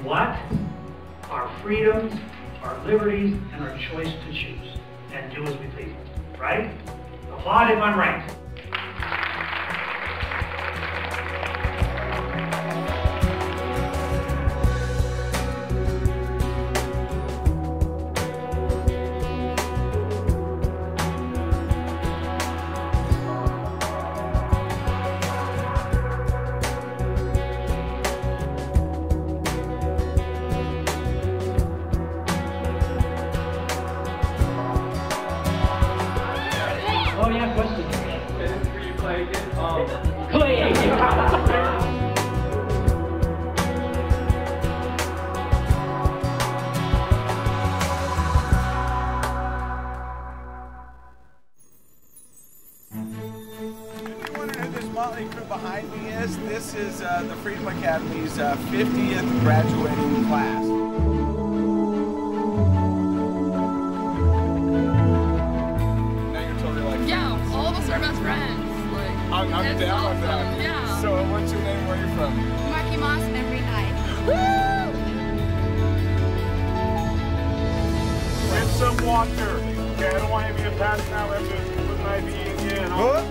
what? Our freedoms, our liberties, and our choice to choose, and do as we please. Right? Applaud if I'm right. Oh yeah, question. Will you play again? Clay! This motley crew behind me is. This is the Freedom Academy's 50th graduating class. Now you're totally like, Yeah, all of us are best friends. Like, I'm it's down with that. awesome, yeah. So what's your name? Where are you from? Marky Moss every night. Get some water. Okay, I don't want you to be a pass now. I have to put my IV in. What?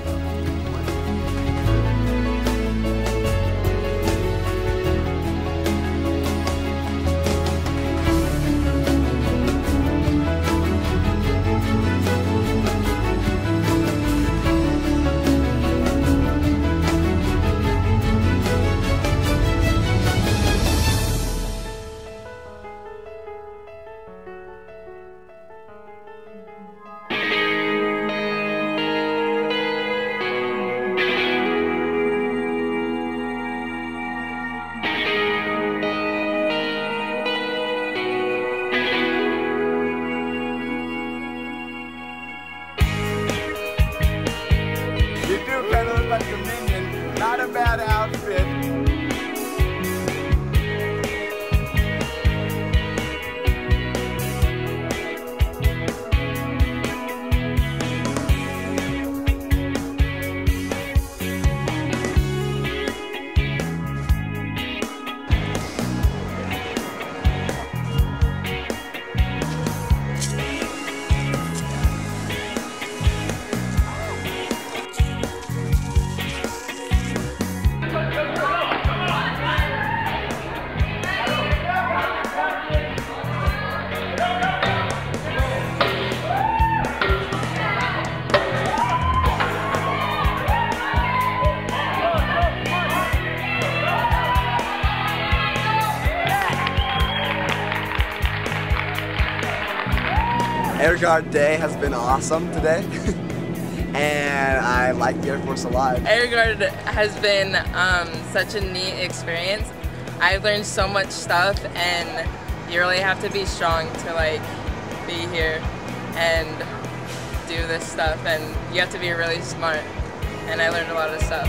You do kind of look like a minion. Not a bad outfit. Air Guard Day has been awesome today, and I like the Air Force a lot. Air Guard has been such a neat experience. I've learned so much stuff, and you really have to be strong to like be here and do this stuff, and you have to be really smart, and I learned a lot of stuff.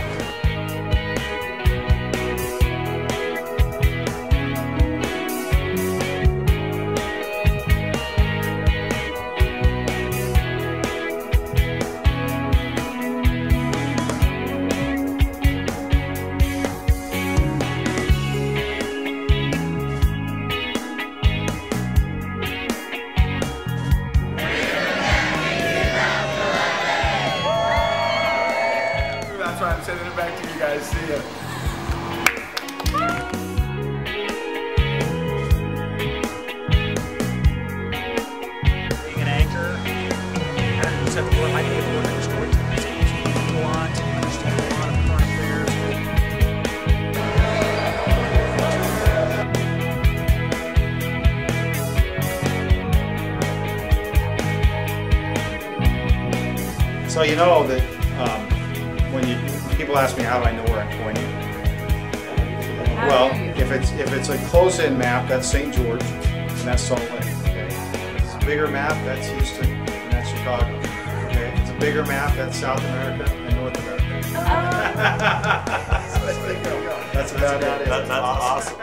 That's why I'm sending it back to you guys. See ya. Being an anchor, and just have to work my paperwork and storytelling skills. A lot, understand a lot of current affairs. So you know that when people ask me how do I know where I'm pointing, well, if it's a close-in map, that's St. George, and that's Salt Lake. Okay, if it's a bigger map, that's Houston, and that's Chicago. Okay, if it's a bigger map, that's South America and North America. That's about it. That's awesome.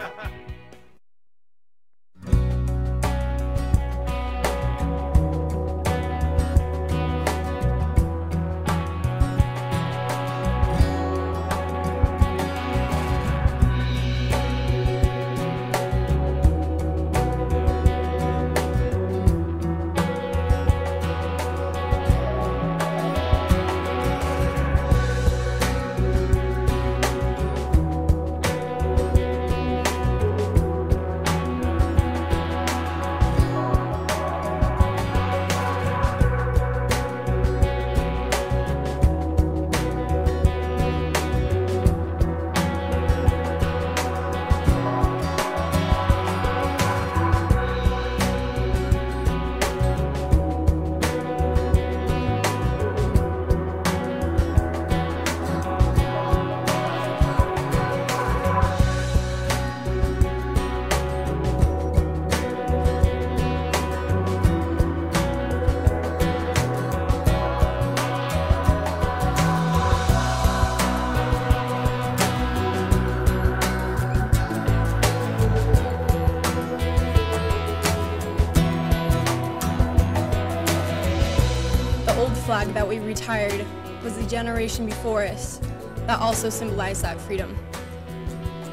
flag that we retired was the generation before us that also symbolized that freedom.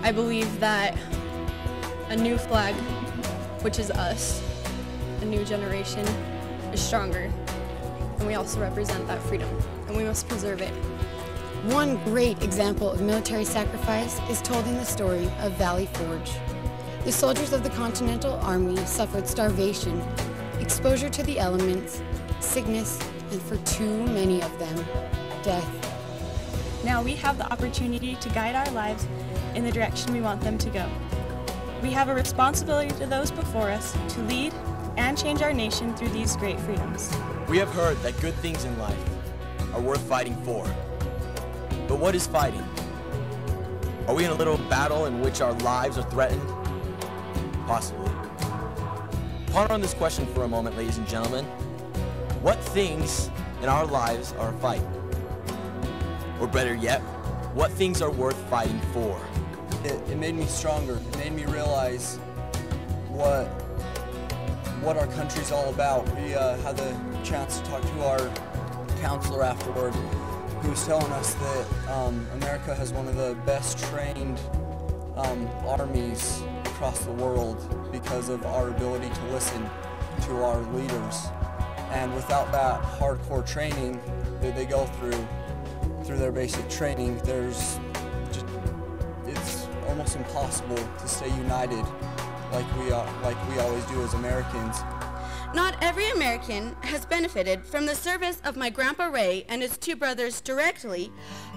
I believe that a new flag, which is us, a new generation, is stronger, and we also represent that freedom, and we must preserve it. One great example of military sacrifice is told in the story of Valley Forge. The soldiers of the Continental Army suffered starvation, exposure to the elements, sickness, and for too many of them, death. Now we have the opportunity to guide our lives in the direction we want them to go. We have a responsibility to those before us to lead and change our nation through these great freedoms. We have heard that good things in life are worth fighting for. But what is fighting? Are we in a little battle in which our lives are threatened? Possibly. Ponder on this question for a moment, ladies and gentlemen. What things in our lives are a fight? Or better yet, what things are worth fighting for? It made me stronger. It made me realize what our country's all about. We had the chance to talk to our counselor afterward, who was telling us that America has one of the best trained armies across the world because of our ability to listen to our leaders. And without that hardcore training that they go through their basic training, it's almost impossible to stay united like we always do as Americans. Not every American has benefited from the service of my Grandpa Ray and his two brothers directly,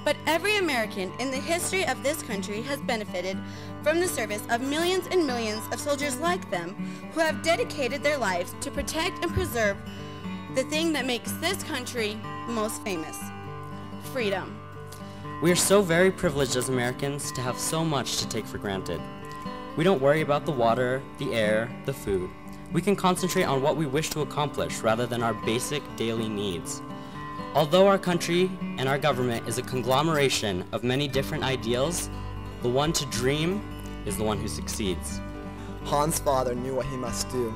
but every American in the history of this country has benefited from the service of millions and millions of soldiers like them who have dedicated their lives to protect and preserve the thing that makes this country most famous: freedom. We are so very privileged as Americans to have so much to take for granted. We don't worry about the water, the air, the food. We can concentrate on what we wish to accomplish rather than our basic daily needs. Although our country and our government is a conglomeration of many different ideals, the one to dream is the one who succeeds. Han's father knew what he must do.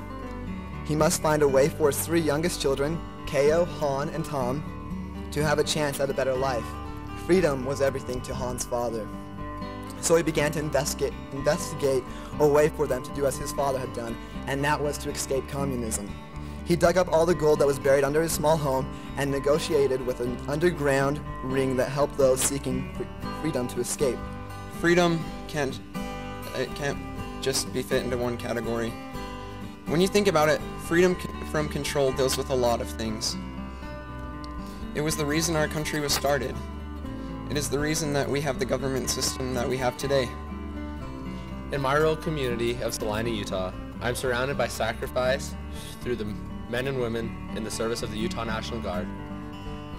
He must find a way for his three youngest children, Kao, Han, and Tom, to have a chance at a better life. Freedom was everything to Han's father. So he began to investigate a way for them to do as his father had done, and that was to escape communism. He dug up all the gold that was buried under his small home and negotiated with an underground ring that helped those seeking freedom to escape. Freedom can't just be fit into one category. When you think about it, freedom from control deals with a lot of things. It was the reason our country was started. It is the reason that we have the government system that we have today. In my rural community of Salina, Utah, I'm surrounded by sacrifice through the men and women in the service of the Utah National Guard,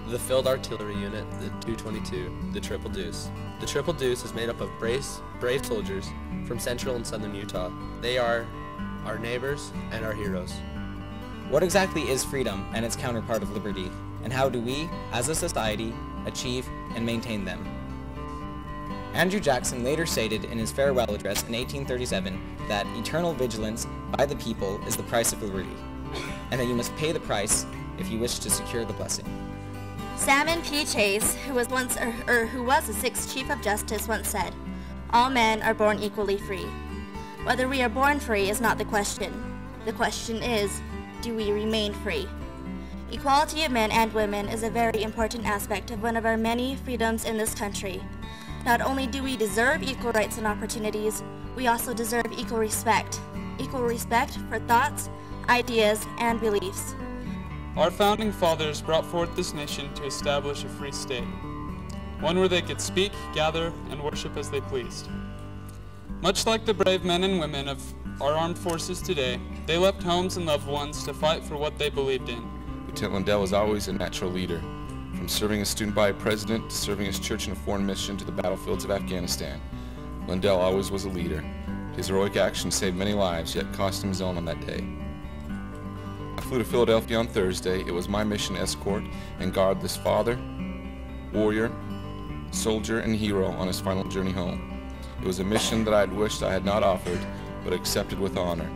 the Field Artillery Unit, the 222, the Triple Deuce. The Triple Deuce is made up of brave soldiers from central and southern Utah. They are our neighbors and our heroes. What exactly is freedom and its counterpart of liberty, and how do we, as a society, achieve and maintain them? Andrew Jackson later stated in his farewell address in 1837 that eternal vigilance by the people is the price of liberty, and that you must pay the price if you wish to secure the blessing. Salmon P. Chase, who was the 6th Chief of Justice, once said, "All men are born equally free. Whether we are born free is not the question. The question is, do we remain free?" Equality of men and women is a very important aspect of one of our many freedoms in this country. Not only do we deserve equal rights and opportunities, we also deserve equal respect. Equal respect for thoughts, ideas, and beliefs. Our founding fathers brought forth this nation to establish a free state, one where they could speak, gather, and worship as they pleased. Much like the brave men and women of our armed forces today, they left homes and loved ones to fight for what they believed in. Lieutenant Lundell was always a natural leader, from serving as student body president to serving his church in a foreign mission to the battlefields of Afghanistan. Lundell always was a leader. His heroic action saved many lives, yet cost him his own on that day. I flew to Philadelphia on Thursday. It was my mission to escort and guard this father, warrior, soldier, and hero on his final journey home. It was a mission that I had wished I had not offered, but accepted with honor.